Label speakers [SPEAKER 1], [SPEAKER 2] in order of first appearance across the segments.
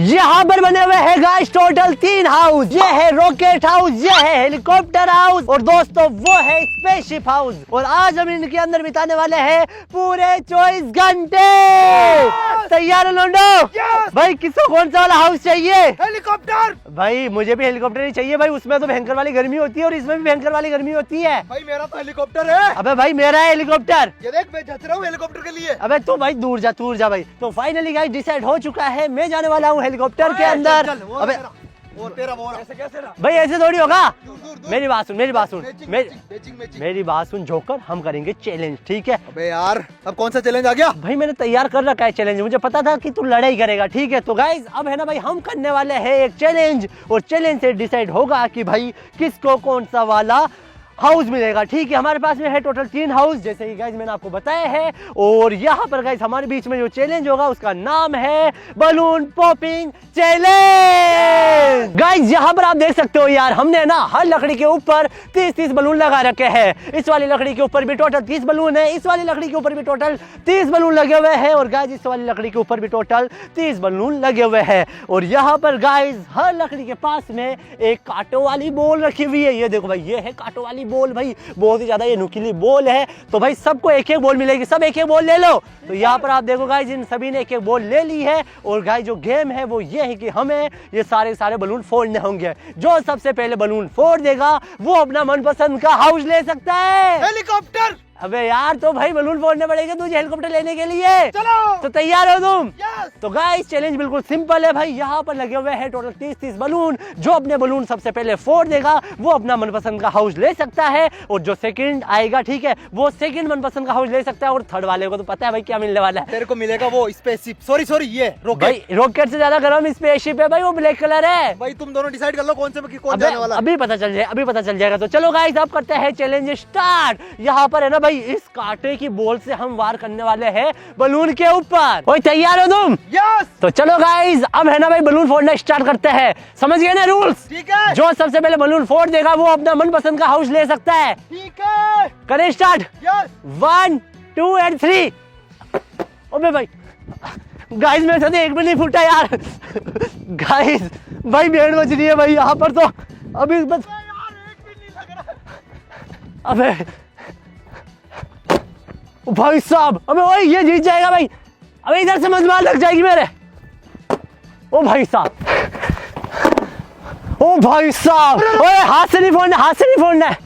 [SPEAKER 1] यहाँ पर बने हुए हैं गाइस टोटल 3 हाउस। ये है रॉकेट हाउस, ये है हेलीकॉप्टर हाउस और दोस्तों वो है स्पेसशिप हाउस। और आज हम इनके अंदर बिताने वाले हैं पूरे 24 घंटे। तैयार हो लोंडो? भाई किसको कौन सा वाला हाउस चाहिए?
[SPEAKER 2] हेलीकॉप्टर।
[SPEAKER 1] भाई मुझे भी हेलीकॉप्टर ही चाहिए भाई, उसमें तो भयंकर वाली गर्मी होती है और इसमें भी भयंकर वाली गर्मी होती है।
[SPEAKER 2] भाई मेरा तो हेलीकॉप्टर है।
[SPEAKER 1] अबे भाई मेरा है हेलीकॉप्टर।
[SPEAKER 2] ये देख मैं जच रहा हूँ हेलीकॉप्टर के लिए।
[SPEAKER 1] अबे तू भाई दूर जा भाई। तो फाइनली गाइस डिसाइड हो चुका है, मैं जाने वाला हूँ हेलीकॉप्टर के अंदर। अबे
[SPEAKER 2] तेरा वो ऐसे कैसे ना?
[SPEAKER 1] भाई ऐसे थोड़ी होगा।
[SPEAKER 2] दूर।
[SPEAKER 1] मेरी बात सुन
[SPEAKER 2] मैचिंग।
[SPEAKER 1] मेरी बात सुन जोकर, हम करेंगे चैलेंज, ठीक है?
[SPEAKER 2] अबे यार अब कौन सा चैलेंज आ गया?
[SPEAKER 1] भाई मैंने तैयार कर रखा है चैलेंज, मुझे पता था कि तू लड़ाई करेगा, ठीक है? तो गाइस अब है ना भाई हम करने वाले हैं एक चैलेंज और चैलेंज से डिसाइड होगा कि भाई किसको कौन सा वाला हाउस मिलेगा, ठीक है? हमारे पास में है टोटल 3 हाउस जैसे कि गाइस मैंने आपको बताया है। और यहाँ पर गाइस हमारे बीच में जो चैलेंज होगा उसका नाम है बलून पॉपिंग चैलेंज। गाइस यहाँ पर आप देख सकते हो यार, हमने ना हर लकड़ी के ऊपर 30-30 बलून लगा रखे हैं। इस वाली लकड़ी के ऊपर भी टोटल 30 बलून है, इस वाली लकड़ी के ऊपर भी टोटल 30 बलून लगे हुए हैं और गाइस इस वाली लकड़ी के ऊपर भी टोटल 30 बलून लगे हुए हैं। और यहाँ पर गाइस हर लकड़ी के पास में एक कांटों वाली बॉल रखी हुई है। ये देखो भाई, ये है कांटों वाली बॉल भाई, बहुत ही ज्यादा ये नुकीली बॉल है। तो भाई सबको एक एक बॉल मिलेगी, सब एक एक बॉल ले लो। तो यहाँ पर आप देखो गाइस इन सभी ने एक एक बॉल ले ली है। और गाइस जो गेम है वो ये है कि हमें ये सारे बलून फोड़ने होंगे। जो सबसे पहले बलून फोड़ देगा वो अपना मनपसंद का हाउस ले सकता है।
[SPEAKER 2] हेलीकॉप्टर।
[SPEAKER 1] अबे यार तो भाई बलून फोड़ने पड़ेगा तुझे हेलीकॉप्टर लेने के लिए।
[SPEAKER 2] चलो
[SPEAKER 1] तो तैयार हो तुम?
[SPEAKER 2] यस।
[SPEAKER 1] तो गाइस चैलेंज बिल्कुल सिंपल है भाई, यहाँ पर लगे हुए हैं टोटल 30-30 बलून। जो अपने बलून सबसे पहले फोड़ देगा वो अपना मनपसंद का हाउस ले सकता है और जो सेकंड आएगा, ठीक है, वो सेकंड मनपसंद का हाउस ले सकता है। और थर्ड वाले को तो पता है भाई क्या मिलने वाला है।
[SPEAKER 2] तेरे को मिलेगा वो स्पेसशिप, सॉरी ये रॉकेट।
[SPEAKER 1] भाई रॉकेट से ज्यादा गर्म स्पेसशिप है भाई, वो ब्लैक कलर है।
[SPEAKER 2] भाई तुम दोनों डिसाइड कर लो कौन जाने वाला है।
[SPEAKER 1] अभी पता चल जाएगा। तो चलो गाइस अब करते हैं चैलेंज स्टार्ट। यहाँ पर है ना भाई इस कांटे की बॉल से हम वार करने वाले हैं बलून के ऊपर। ओए तैयार हो तुम?
[SPEAKER 2] यस।
[SPEAKER 1] तो चलो गाइस अब है ना भाई बलून फोड़ना स्टार्ट करते हैं। समझ गए ना रूल्स?
[SPEAKER 2] ठीक है।
[SPEAKER 1] जो सबसे पहले बलून फोड़ देगा वो अपना मनपसंद का हाउस ले सकता है।
[SPEAKER 2] ठीक है।
[SPEAKER 1] करें स्टार्ट।
[SPEAKER 2] यस।
[SPEAKER 1] 1 2 एंड 3। ओबे भाई गाइस मेरे साथ एक भी नहीं फूटा यार। गाइस भाई बैंड बज रही है भाई यहाँ पर। तो अभी बस
[SPEAKER 2] यार एक भी नहीं लग रहा।
[SPEAKER 1] अबे भाई साहब, अबे ओए ये जीत जाएगा भाई। अबे इधर से मजमार लग जाएगी मेरे। ओ भाई साहब, ओ भाई साहब, ओए हाथ से नहीं फोड़ना, हाथ से नहीं फोड़ना है।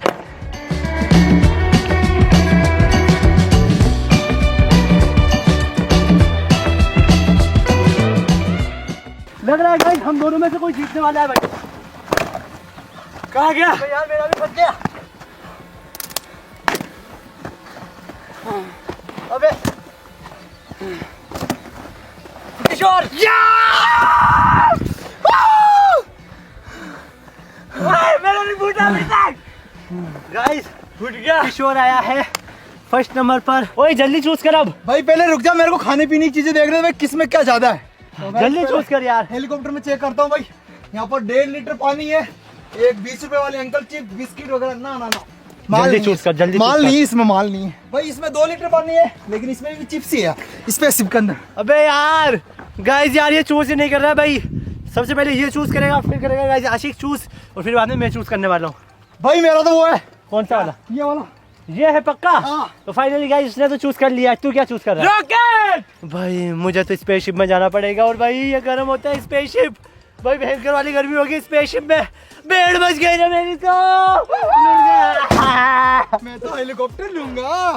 [SPEAKER 1] लग रहा है गाइस हम दोनों में से कोई जीतने वाला है भाई।
[SPEAKER 2] कहाँ गया?
[SPEAKER 1] यार मेरा भी फट गया।
[SPEAKER 2] अबे
[SPEAKER 1] किशोर मेरा नहीं फूटा अभी तक।
[SPEAKER 2] गाइस फूट गया।
[SPEAKER 1] किशोर आया है फर्स्ट नंबर पर। ओए जल्दी चूज कर अब।
[SPEAKER 2] भाई पहले रुक जा, मेरे को खाने पीने की चीजें देख रहे थे किस में क्या ज्यादा है।
[SPEAKER 1] जल्दी चूज कर यार।
[SPEAKER 2] हेलीकॉप्टर में चेक करता हूँ भाई। यहाँ पर 1.5 लीटर पानी है, एक 20 रुपए वाली अंकल चिप्स बिस्किट वगैरह ना
[SPEAKER 1] जल्दी चूज कर, जल्दी
[SPEAKER 2] माल नहीं, इसमें माल नहीं है भाई। इसमें 2 लीटर पानी है लेकिन इसमें भी चिप्स ही है स्पेसशिप के अंदर।
[SPEAKER 1] अबे यार गाइस यार ये चूज ही नहीं कर रहा भाई। सबसे पहले ये चूज करेगा फिर करेगा गाइस आशिक चूज और फिर बाद में मैं चूज करने वाला हूँ।
[SPEAKER 2] भाई मेरा तो वो है।
[SPEAKER 1] कौन सा वाला?
[SPEAKER 2] ये वाला।
[SPEAKER 1] ये है पक्का?
[SPEAKER 2] हाँ।
[SPEAKER 1] तो फाइनली गाइस इसने तो चूज कर लिया। तू क्या चूज कर रहा है?
[SPEAKER 2] रॉकेट।
[SPEAKER 1] भाई मुझे तो स्पेसशिप में जाना पड़ेगा। और भाई ये गर्म होता है स्पेसशिप भाई, भयंकर वाली गर्मी होगी स्पेसशिप में। बेड़ बच गई ना मेरी तो।
[SPEAKER 2] मैं तो हेलीकॉप्टर लूंगा।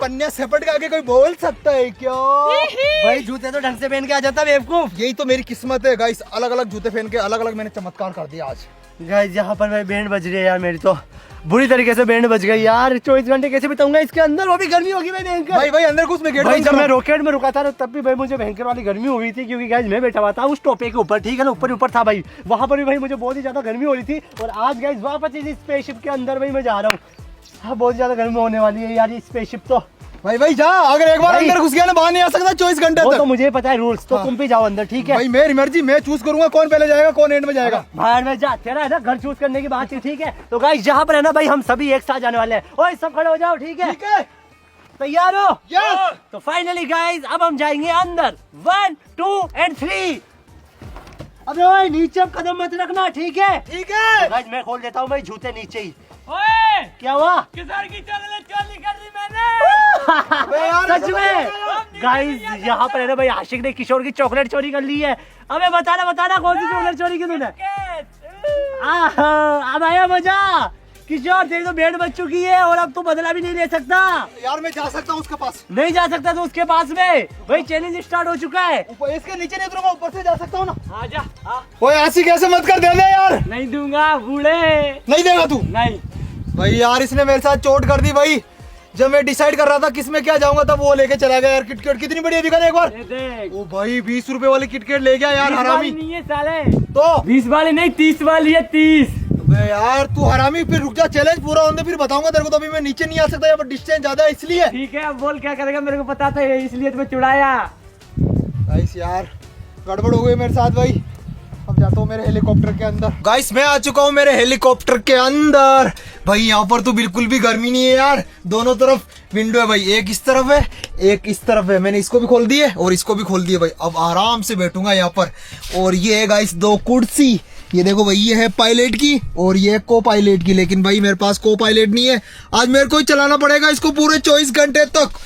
[SPEAKER 2] पन्या सेपट के आगे कोई बोल सकता है क्या?
[SPEAKER 1] भाई जूते तो ढंग से पहन के आ जाता बेवकूफ।
[SPEAKER 2] यही तो मेरी किस्मत है गाइस, अलग अलग जूते पहन के अलग अलग मैंने चमत्कार कर दिया आज।
[SPEAKER 1] गाइस यहाँ पर भाई बैंड बज रही है यार, मेरी तो बुरी तरीके से बैंड बज गई यार। 24 घंटे कैसे बिताऊंगा इसके अंदर, वो भी गर्मी होगी
[SPEAKER 2] भाई अंदर कुछ में गेट
[SPEAKER 1] भाई जब मैं रॉकेट में रुका था तब भी भाई मुझे भयंकर वाली गर्मी हो रही थी क्योंकि गाइस मैं बैठा हुआ था उस टोपे के ऊपर, ठीक है ना, ऊपर था भाई। वहां पर भी भाई मुझे बहुत ही ज्यादा गर्मी हो रही थी। और आज गाइस वापस इस स्पेसशिप के अंदर भाई मैं जा रहा हूँ। हाँ बहुत ज्यादा गर्मी होने वाली है यार ये स्पेसशिप तो।
[SPEAKER 2] भाई जा, अगर एक बार अंदर घुस गया ना बाहर नहीं आ सकता 24 घंटे तक।
[SPEAKER 1] तो मुझे पता है रूल्स, तो तुम भी जाओ अंदर, ठीक है?
[SPEAKER 2] भाई मेरी मर्जी, मैं चूज करूंगा कौन पहले जाएगा कौन एंड में जाएगा।
[SPEAKER 1] बाहर में जा, तेरा है ना घर चूज करने की बात थी, ठीक है? तो गाइस यहाँ पर है ना भाई हम सभी एक साथ जाने वाले हैं। ओए सब खड़े हो जाओ, ठीक है?
[SPEAKER 2] ठीक है।
[SPEAKER 1] तैयार हो?
[SPEAKER 2] यस।
[SPEAKER 1] तो फाइनली गाइस अब हम जाएंगे अंदर। 1 2 एंड 3। अबे ओए नीचे अब कदम मत रखना, ठीक है?
[SPEAKER 2] ठीक है।
[SPEAKER 1] गाइस मैं खोल देता हूँ भाई जूते नीचे ही।
[SPEAKER 3] ओए
[SPEAKER 1] क्या हुआ?
[SPEAKER 3] किधर की चॉकलेट चोरी कर दी मैंने?
[SPEAKER 2] अबे यार
[SPEAKER 1] सच में गाइस यहाँ पर है ना भाई, आशिक ने किशोर की चॉकलेट चोरी कर ली है। अबे बताना कौन सी चॉकलेट चोरी की तूने? अब आया मजा। किशोर तेरी तो भेड़ बच चुकी है और अब तू बदला भी नहीं ले सकता।
[SPEAKER 2] यार मैं जा सकता हूँ उसके पास।
[SPEAKER 1] नहीं जा सकता तो उसके पास में, भाई चैलेंज स्टार्ट हो चुका है।
[SPEAKER 2] ऊपर इसके नीचे नहीं उतरूंगा, ऊपर से जा सकता हूँ ना।
[SPEAKER 3] आजा।
[SPEAKER 2] ओए ऐसी कैसे मत कर, दे दे यार।
[SPEAKER 3] नहीं दूंगा बूढ़े।
[SPEAKER 2] नहीं देगा तू?
[SPEAKER 3] नहीं
[SPEAKER 2] भाई यार इसने मेरे साथ चोट कर दी भाई। जब मैं डिसाइड कर रहा था किस में क्या जाऊंगा तब वो लेके चला गया यार। किटकेट कितनी बढ़िया दिखा एक बार।
[SPEAKER 3] ये देख,
[SPEAKER 2] ओ भाई 20 रुपए वाली किटकेट ले गया यार
[SPEAKER 3] 20
[SPEAKER 2] हरामी।
[SPEAKER 3] वाली नहीं है साले,
[SPEAKER 2] तो
[SPEAKER 3] 20 वाली नहीं 30 वाली है, 30।
[SPEAKER 2] अबे यार तू हरामी, फिर रुक जा, चैलेंज पूरा होने दे फिर बताऊंगा तेरे को। तो अभी मैं नीचे नहीं आ सकता, यहाँ पर डिस्टेंस ज्यादा है इसलिए।
[SPEAKER 3] ठीक है अब बोल क्या करेगा, मेरे को पता था इसलिए तुम्हें चुड़ाया।
[SPEAKER 2] गाइस यार गड़बड़ हो गई मेरे साथ भाई। अब जाता हूँ मेरे हेलीकॉप्टर के अंदर। गाइस मैं आ चुका हूँ मेरे हेलीकॉप्टर के अंदर। भाई यहाँ पर तो बिल्कुल भी गर्मी नहीं है यार। दोनों तरफ विंडो है भाई, एक इस तरफ है एक इस तरफ है। मैंने इसको भी खोल दी है और इसको भी खोल दिया भाई। अब आराम से बैठूंगा यहाँ पर। और ये है गाइस 2 कुर्सी। ये देखो भाई, ये है पायलट की और ये को पायलट की। लेकिन भाई मेरे पास को पायलट नहीं है, आज मेरे को ही चलाना पड़ेगा इसको पूरे 24 घंटे तक।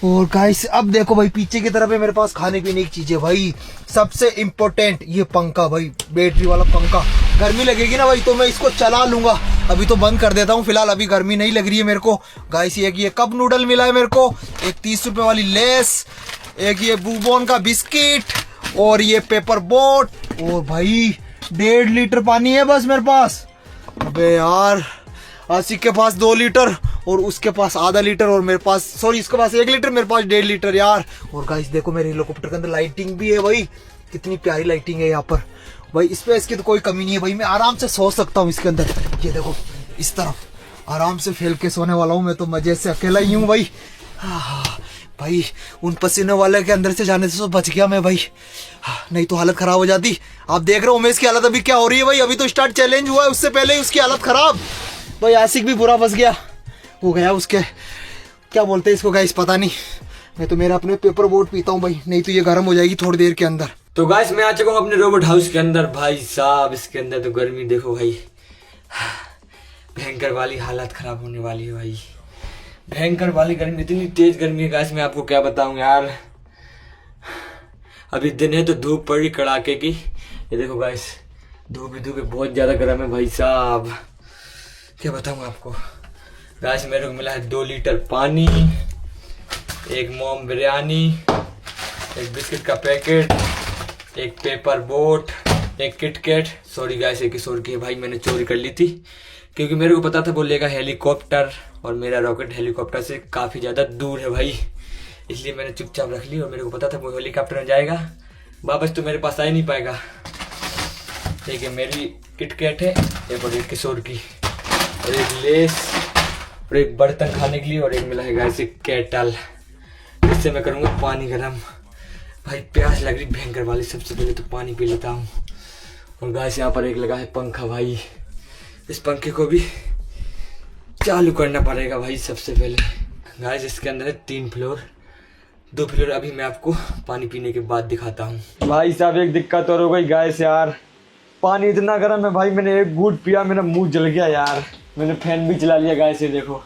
[SPEAKER 2] और गाइस अब देखो भाई पीछे की तरफ है मेरे पास खाने पीने की चीजें भाई। सबसे इम्पोर्टेंट ये पंखा भाई, बैटरी वाला पंखा। गर्मी लगेगी ना भाई तो मैं इसको चला लूंगा। अभी तो बंद कर देता हूँ फिलहाल, अभी गर्मी नहीं लग रही है मेरे को। गाइस ये कप नूडल मिला है मेरे को, एक 30 रुपए वाली लेस, एक ये बूबोन का बिस्किट और ये पेपर बोट। और भाई 1.5 लीटर पानी है बस मेरे पास। अबे यार आशिक के पास 2 लीटर और उसके पास आधा लीटर और मेरे पास, सॉरी इसके पास 1 लीटर, मेरे पास 1.5 लीटर यार। और गाइस देखो मेरे हेलीकॉप्टर के अंदर लाइटिंग भी है भाई, कितनी प्यारी लाइटिंग है यहाँ पर भाई। इस पे इसकी तो कोई कमी नहीं है भाई, मैं आराम से सो सकता हूँ इसके अंदर। ये देखो इस तरफ आराम से फैल के सोने वाला हूँ मैं तो, मजे से अकेला ही हूँ भाई। भाई उन पसीने वाले के अंदर से जाने से तो बच गया मैं भाई, नहीं तो हालत खराब हो जाती। आप देख रहे हो उमेश की हालत अभी क्या हो रही है भाई। अभी तो स्टार्ट चैलेंज हुआ है, उससे पहले ही उसकी हालत खराब भाई। आशिक भी बुरा फंस गया, हो गया उसके, क्या बोलते हैं इसको गाइस पता नहीं। मैं तो मेरा अपने पेपर बोट पीता हूँ भाई, नहीं तो ये गर्म हो जाएगी थोड़ी देर के अंदर।
[SPEAKER 3] तो गाइस मैं आ चुका हूँ अपने रोबोट हाउस के अंदर। भाई साहब इसके अंदर तो गर्मी देखो भाई, भयंकर वाली हालत खराब होने वाली है भाई। भयंकर वाली गर्मी, इतनी तेज गर्मी है गाइस मैं आपको क्या बताऊं यार। अभी दिन है तो धूप पड़ी कड़ाके की। ये देखो गाइस धूप है बहुत ज्यादा गर्म है भाई साहब, क्या बताऊं आपको। गाइस मेरे को मिला है 2 लीटर पानी, एक मोम बिरयानी, एक बिस्किट का पैकेट, एक पेपर बोट, एक किटकेट। सॉरी गाइस एक किशोर की है भाई, मैंने चोरी कर ली थी क्योंकि मेरे को पता था वो लेगा हेलीकॉप्टर और मेरा रॉकेट हेलीकॉप्टर से काफ़ी ज़्यादा दूर है भाई, इसलिए मैंने चुपचाप रख ली। और मेरे को पता था वो हेलीकॉप्टर में जाएगा, वापस तो मेरे पास आ ही नहीं पाएगा। ठीक है मेरी किटकेट है एक, और एक किशोर की, और एक लेस, और एक बर्तन खाने के लिए, और एक मिला है गाइस एक केटल, इससे मैं करूँगा पानी गर्म। भाई प्यास लग रही भयंकर वाली, सबसे पहले तो पानी पी लेता हूँ। और गाइस यहाँ पर एक लगा है पंखा भाई, इस पंखे को भी चालू करना पड़ेगा भाई सबसे पहले। गाइस इसके अंदर है 3 फ्लोर, 2 फ्लोर अभी मैं आपको पानी पीने के बाद दिखाता हूँ। भाई साहब एक दिक्कत और हो गई गाइस यार, पानी इतना गर्म है भाई, मैंने एक घूंट पिया मेरा मुंह जल गया यार। मैंने फैन भी चला लिया गाइस, ये देखो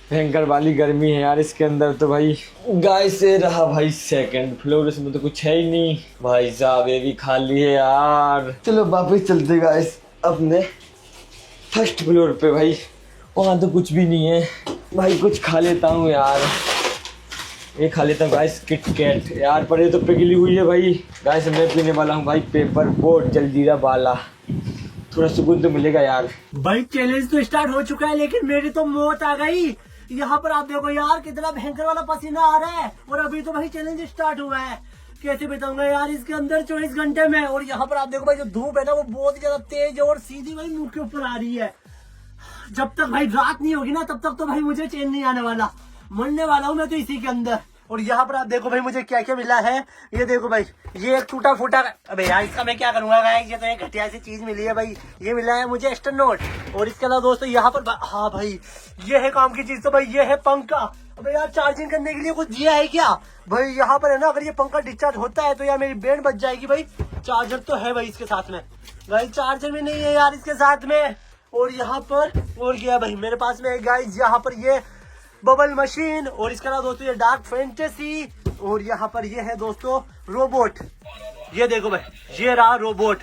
[SPEAKER 3] भयंकर वाली गर्मी है यार इसके अंदर तो भाई। गाइस ये रहा भाई 2nd फ्लोर, इसमें तो कुछ है ही नहीं भाई साहब, ये भी खाली है यार। चलो वापस चलते गाइस अपने 1st फ्लोर पे भाई, वहाँ तो कुछ भी नहीं है भाई। कुछ खा लेता हूँ यार, ये खा लेता हूँ गाइस किटकैट यार, पर ये तो पिघली हुई है भाई। गाइस मैं पीने वाला हूँ भाई पेपर बोट जलजीरा वाला, थोड़ा सुकून तो मिलेगा यार।
[SPEAKER 1] भाई चैलेंज तो स्टार्ट हो चुका है लेकिन मेरी तो मौत आ गई। यहाँ पर आप देखो यार कितना भयंकर वाला पसीना आ रहा है, और अभी तो भाई चैलेंज स्टार्ट हुआ है। कैसे बताऊंगा यार इसके अंदर 24 घंटे में। और यहाँ पर आप देखो भाई जो धूप है ना वो बहुत ही ज्यादा तेज है और सीधी भाई मुंह के ऊपर आ रही है। जब तक भाई रात नहीं होगी ना तब तक तो भाई मुझे चैन नहीं आने वाला, मरने वाला हूँ मैं तो इसी के अंदर। और यहाँ पर आप देखो भाई मुझे क्या क्या मिला है, ये देखो भाई ये एक टूटा फूटा, अबे यार इसका मैं क्या करूंगा गाइस, ये तो एक घटिया सी चीज मिली है भाई। ये मिला है मुझे एक्स्ट्रा नोट। और इसके अलावा दोस्तों यहाँ पर हाँ भाई ये है काम की चीज, तो भाई ये है पंखा। अबे यार चार्जिंग करने के लिए कुछ दिया है क्या भाई? यहाँ पर है ना, अगर ये पंखा डिस्चार्ज होता है तो यार मेरी बैंड बच जाएगी भाई। चार्जर तो है भाई इसके साथ में, भाई चार्जर भी नहीं है यार इसके साथ में। और यहाँ पर और क्या भाई मेरे पास में है गाइस, यहाँ पर ये बबल मशीन, और इसका नाम दोस्तों ये डार्क फैंटेसी, और यहाँ पर ये है दोस्तों रोबोट। ये देखो भाई, ये रहा रोबोट,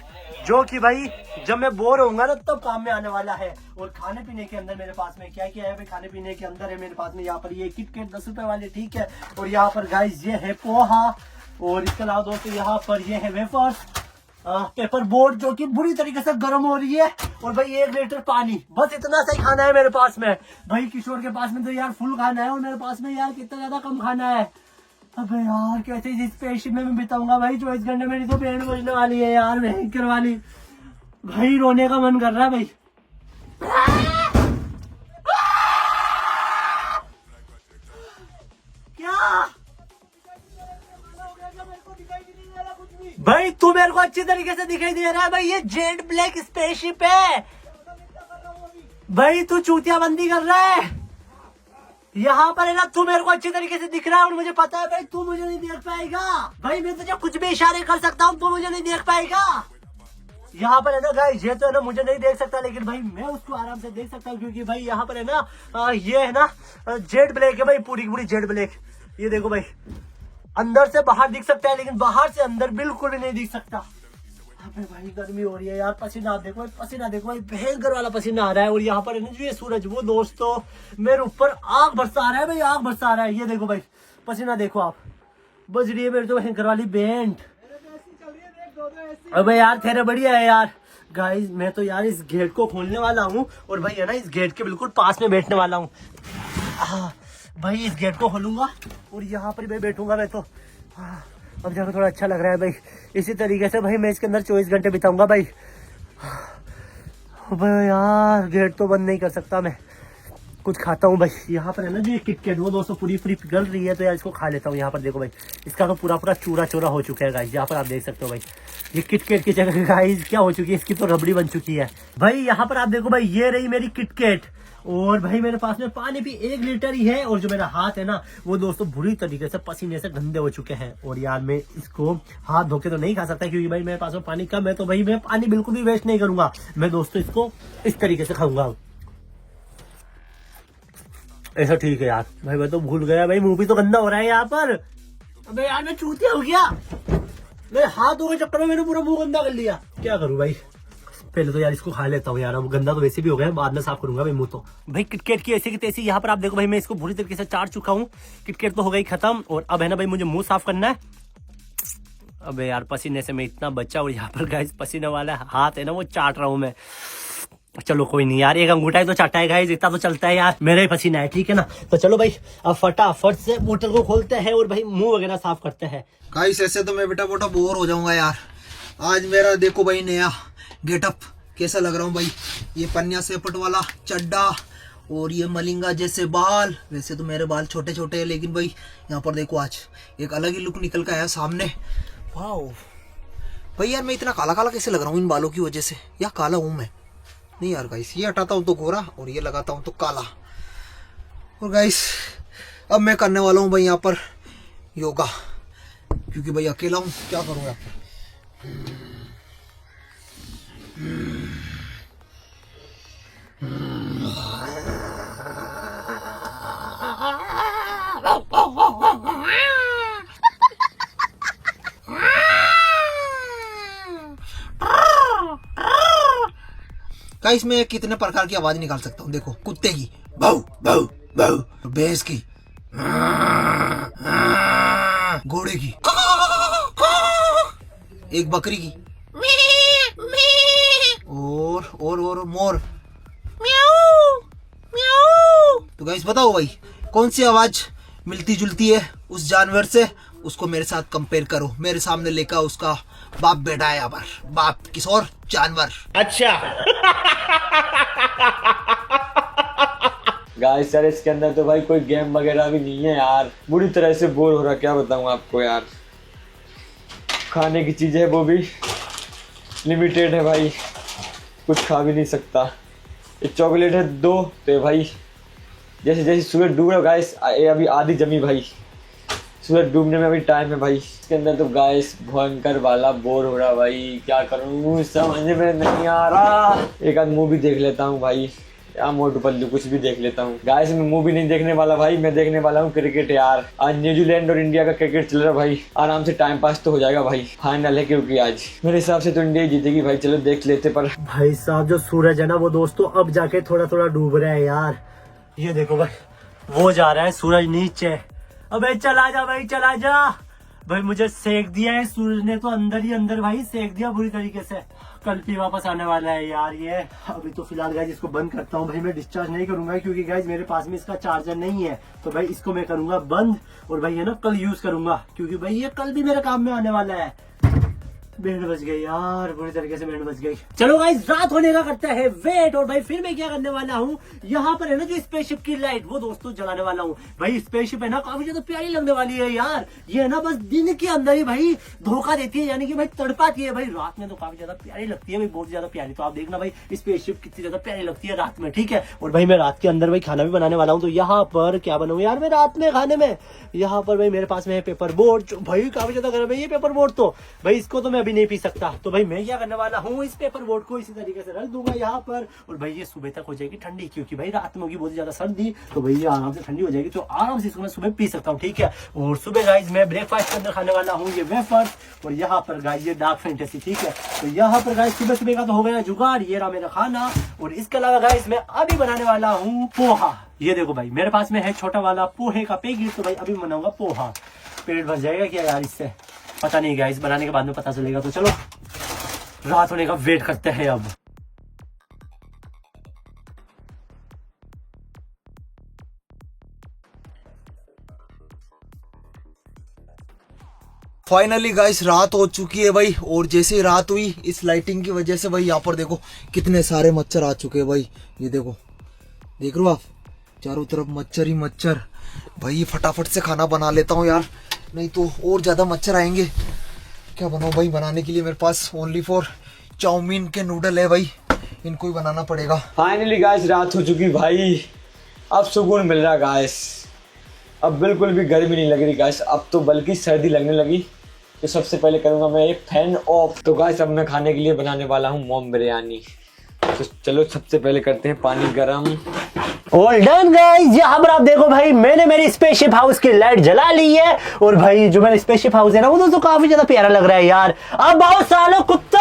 [SPEAKER 1] जो कि भाई जब मैं बोर होऊंगा ना तब काम में आने वाला है। और खाने पीने के अंदर मेरे पास में क्या क्या है भाई? खाने पीने के अंदर है मेरे पास में यहाँ पर ये किटकैट 10 रुपए वाले, ठीक है। और यहाँ पर गाइस ये है पोहा, और इसके अलावा दोस्तों यहाँ पर ये है वेफर्स, पेपर बोर्ड जो कि बुरी तरीके से गर्म हो रही है, और भाई 1 लीटर पानी। बस इतना सा ही खाना है मेरे पास में भाई। किशोर के पास में तो यार फुल खाना है, और मेरे पास में यार कितना ज्यादा कम खाना है। अबे यार कैसे इस स्पेसशिप में मैं बिताऊंगा भाई 24 घंटे? मेरी तो बैंड बजने वाली है यार, भयंकर वाली भाई। रोने का मन कर रहा है भाई। क्या भाई तू मेरे को अच्छी तरीके से दिखाई दे रहा है भाई? ये जेट ब्लैक स्पेसशिप है भाई, तू चूतिया बंदी कर रहा है यहाँ पर है ना। तू मेरे को अच्छी तरीके से दिख रहा है और मुझे पता है भाई तू मुझे नहीं देख पाएगा भाई। मैं तुझे कुछ भी इशारे कर सकता हूँ, तू मुझे नहीं देख पाएगा। यहाँ पर है ना गाइस, ये तो है ना मुझे नहीं देख सकता, लेकिन भाई मैं उसको आराम से देख सकता हूँ, क्योंकि भाई यहाँ पर है ना ये है ना जेट ब्लैक है भाई, पूरी की पूरी जेट ब्लैक। ये देखो भाई, अंदर से बाहर दिख सकता है लेकिन बाहर से अंदर बिल्कुल भी नहीं दिख सकता। अबे भाई गर्मी हो रही है यार, पसीना देखो भाई, पसीना देखो भाई, भयंकर वाला पसीना आ रहा है। और यहाँ पर है ना जो ये सूरज, वो दोस्तों मेरे ऊपर आग बरसा रहा है भाई, आग बरसा रहा है। ये देखो भाई पसीना देखो आप, बज रही है मेरे तो भयंकर वाली बैंड। अबे यार तेरे बढ़िया है यार। गाइस मैं तो यार इस गेट को खोलने वाला हूँ, और भाई है ना इस गेट के बिल्कुल पास में बैठने वाला हूँ। भाई इस गेट को खोलूंगा और यहाँ पर मैं बैठूंगा मैं तो। अब जाकर थोड़ा अच्छा लग रहा है भाई। इसी तरीके से भाई मैं इसके अंदर 24 घंटे बिताऊंगा भाई। भाई यार गेट तो बंद नहीं कर सकता मैं, कुछ खाता हूँ भाई। यहाँ पर है ना जो ये किटकैट, वो दोस्तों पूरी पूरी पिघल रही है, तो यार इसको खा लेता हूँ। यहाँ पर देखो भाई, इसका तो पूरा पूरा चूरा चूरा हो चुका है गाइस। यहाँ पर आप देख सकते हो भाई, ये किटकैट की जगह गाइस क्या हो चुकी है, इसकी तो रबड़ी बन चुकी है भाई। यहाँ पर आप देखो भाई, ये रही मेरी किटकैट, और भाई मेरे पास में पानी भी 1 लीटर ही है। और जो मेरा हाथ है ना वो दोस्तों बुरी तरीके से पसीने से गंदे हो चुके हैं। और यार मैं इसको हाथ धो के तो नहीं खा सकता, क्योंकि भाई मेरे पास में पानी कम है, तो भाई मैं पानी बिल्कुल भी वेस्ट नहीं करूंगा। मैं दोस्तों इसको इस तरीके से खाऊंगा। ऐसा ठीक है यार भाई, मैं तो भूल गया भाई, मुंह भी तो गंदा हो रहा है यहाँ पर। अबे यार मैं चूतिया हो गया, मैं हाथ धो के चक्कर में मैंने पूरा मुंह गंदा कर लिया। क्या करूं भाई, पहले तो यार इसको खा लेता हूँ यार। अब गंदा तो वैसे भी हो गया, बाद में साफ करूंगा भाई मुंह तो। भाई किटकैट की ऐसी की तैसी यहाँ पर आप देखो भाई, मैं इसको बुरी तरीके से चाट चुका हूँ। किटकैट तो हो गई खत्म, और अब है ना भाई मुझे मुंह साफ करना है। अबे यार पसीने से मैं इतना बचा, और यहाँ पर गाइस पसीने वाला हाथ है ना वो चाट रहा हूँ मैं। चलो कोई नहीं यार, एक अंगूठा ही तो चाटा है गाइस, इतना तो चलता है यार, मेरा ही पसीना है, ठीक है ना। तो चलो भाई अब फटाफट से बोतल को खोलते हैं और भाई मुंह वगैरह साफ करते हैं।
[SPEAKER 2] गाइस ऐसे तो मैं बेटा बोटा बोर हो जाऊंगा यार। आज मेरा देखो भाई नया गेटअप कैसा लग रहा हूँ भाई। ये पन्या सेपट वाला चड्डा और ये मलिंगा जैसे बाल। वैसे तो मेरे बाल छोटे छोटे हैं, लेकिन भाई यहाँ पर देखो आज एक अलग ही लुक निकल कर आया सामने। वाह भाई यार, मैं इतना काला काला कैसे लग रहा हूँ इन बालों की वजह से, या काला हूँ मैं? नहीं यार गाइस, ये हटाता हूँ तो गोरा और ये लगाता हूँ तो काला। और गाइस अब मैं करने वाला हूँ भाई यहाँ पर योगा, क्योंकि भाई अकेला हूँ, क्या करूँ यहाँ पर। गाइस मैं कितने प्रकार की आवाज निकाल सकता हूँ, देखो कुत्ते की भाऊ भाऊ भाऊ, भैंस की, घोड़े की, एक बकरी की, और मोर। तो गाइस बताओ भाई कौन सी आवाज मिलती जुलती है उस जानवर से, उसको मेरे साथ कंपेयर करो। मेरे सामने लेकर उसका बाप बेटा है, यहाँ बाप किशोर जानवर।
[SPEAKER 3] अच्छा गाइस यार इसके अंदर तो भाई कोई गेम वगैरह भी नहीं है यार, बुरी तरह से बोर हो रहा, क्या बताऊं आपको यार। खाने की चीजें है वो भी लिमिटेड है भाई, कुछ खा भी नहीं सकता। ये चॉकलेट है 2, तो भाई जैसे जैसे सूरज डूब रहा है गाइस, ये अभी आधी जमी भाई, सूरज डूबने में अभी टाइम है भाई। इसके अंदर तो गाइस भयंकर वाला बोर हो रहा भाई, क्या करूँ समझ में नहीं आ रहा। एक आध मूवी देख लेता हूँ भाई, या मोटू पतलू कुछ भी देख लेता हूँ। गाइस मैं मूवी नहीं देखने वाला भाई, मैं देखने वाला हूँ क्रिकेट यार। आज न्यूजीलैंड और इंडिया का क्रिकेट चल रहा है भाई, आराम से टाइम पास तो हो जाएगा भाई। फाइनल है क्योंकि आज मेरे हिसाब से तो इंडिया जीतेगी भाई, चलो देख लेते। पर
[SPEAKER 1] भाई साहब जो सूरज है ना वो दोस्तों अब जाके थोड़ा थोड़ा डूब रहा है यार। ये देखो भाई, वो जा रहा है सूरज नीचे। अबे चला जा भाई, चला जा भाई, मुझे सेक दिया है सूरज ने तो अंदर ही अंदर भाई सेक दिया बुरी तरीके से। कल भी वापस आने वाला है यार ये। अभी तो फिलहाल गाइस इसको बंद करता हूँ भाई, मैं डिस्चार्ज नहीं करूंगा क्योंकि गाइस मेरे पास में इसका चार्जर नहीं है। तो भाई इसको मैं करूंगा बंद और भाई ये ना कल यूज करूंगा क्योंकि भाई ये कल भी मेरे काम में आने वाला है। बैंड बज गई यार, बुरी तरीके से बैंड बज गई। चलो गाइस रात होने का करते हैं वेट। और भाई फिर मैं क्या करने वाला हूँ, यहाँ पर है ना जो स्पेसशिप की लाइट वो दोस्तों जलाने वाला हूँ भाई। स्पेसशिप है ना काफी ज्यादा प्यारी लगने वाली है यार। ये ना बस दिन के अंदर ही भाई धोखा देती है, यानी कि भाई तड़पाती है भाई। रात में तो काफी ज्यादा प्यारी लगती है भाई, बहुत ज्यादा प्यारी। तो आप देखना भाई स्पेसशिप कितनी ज्यादा प्यारी लगती है रात में, ठीक है। और भाई मैं रात के अंदर भाई खाना भी बनाने वाला हूँ। तो यहाँ पर क्या बनाऊँ यार मैं रात में खाने में, यहाँ पर भाई मेरे पास में है पेपर बोर्ड। भाई काफी ज्यादा गर्म है ये पेपर बोर्ड, तो भाई इसको तो मैं अभी नहीं पी सकता। तो भाई मैं क्या करने वाला हूँ, इस पेपर बोर्ड को इसी तरीके से रख दूंगा यहाँ पर। और भाई ये सुबह तक हो जाएगी ठंडी, क्योंकि भाई रात में होगी बहुत ज्यादा सर्दी, तो भाई ये आराम से ठंडी हो जाएगी। तो आराम से इसको मैं सुबह पी सकता हूँ, ठीक है। और सुबह गाइस मैं ब्रेकफास्ट के अंदर खाने वाला हूँ ये वेफर्स, और यहाँ पर गाइस ये डार्क फैंटेसी, ठीक है। तो यहाँ पर गाइस सुबह सुबह का तो हो गया जुगाड़, ये रहा मेरा खाना। और इसके अलावा गाइस मैं अभी बनाने वाला हूँ पोहा। ये देखो भाई मेरे पास में है छोटा वाला पोहे का पैकेट, तो भाई अभी बनाऊंगा पोहा। पेट भर जाएगा क्या यार इससे, पता नहीं गाइस, बनाने के बाद में पता चलेगा। तो चलो रात होने का वेट करते हैं अब।
[SPEAKER 2] फाइनली गाइस रात हो चुकी है भाई, और जैसे ही रात हुई इस लाइटिंग की वजह से भाई यहाँ पर देखो कितने सारे मच्छर आ चुके हैं भाई। ये देखो, देख रहे हो आप, चारों तरफ मच्छर ही मच्छर। भाई फटाफट से खाना बना लेता हूँ यार, नहीं तो और ज्यादा मच्छर आएंगे। क्या बनाऊँ भाई, बनाने के लिए मेरे पास ओनली फॉर चाउमीन के नूडल है भाई, इनको ही बनाना पड़ेगा।
[SPEAKER 3] फाइनली गाइस रात हो चुकी भाई, अब सुकून मिल रहा गाइस, अब बिल्कुल भी गर्मी नहीं लग रही गाइस, अब तो बल्कि सर्दी लगने लगी। तो सबसे पहले करूंगा मैं एक फैन ऑफ। तो गाइस अब मैं खाने के लिए बनाने वाला हूँ मोम बिरयानी। तो चलो सबसे पहले करते हैं पानी गरम।
[SPEAKER 1] ऑल डन गाइस, यहाँ पर आप देखो भाई मैंने मेरी स्पेसशिप हाउस की लाइट जला ली है। और भाई जो मेरा स्पेसशिप हाउस है ना वो दोस्तों काफी ज्यादा प्यारा लग रहा है यार। अब बहुत सालों कुत्ता,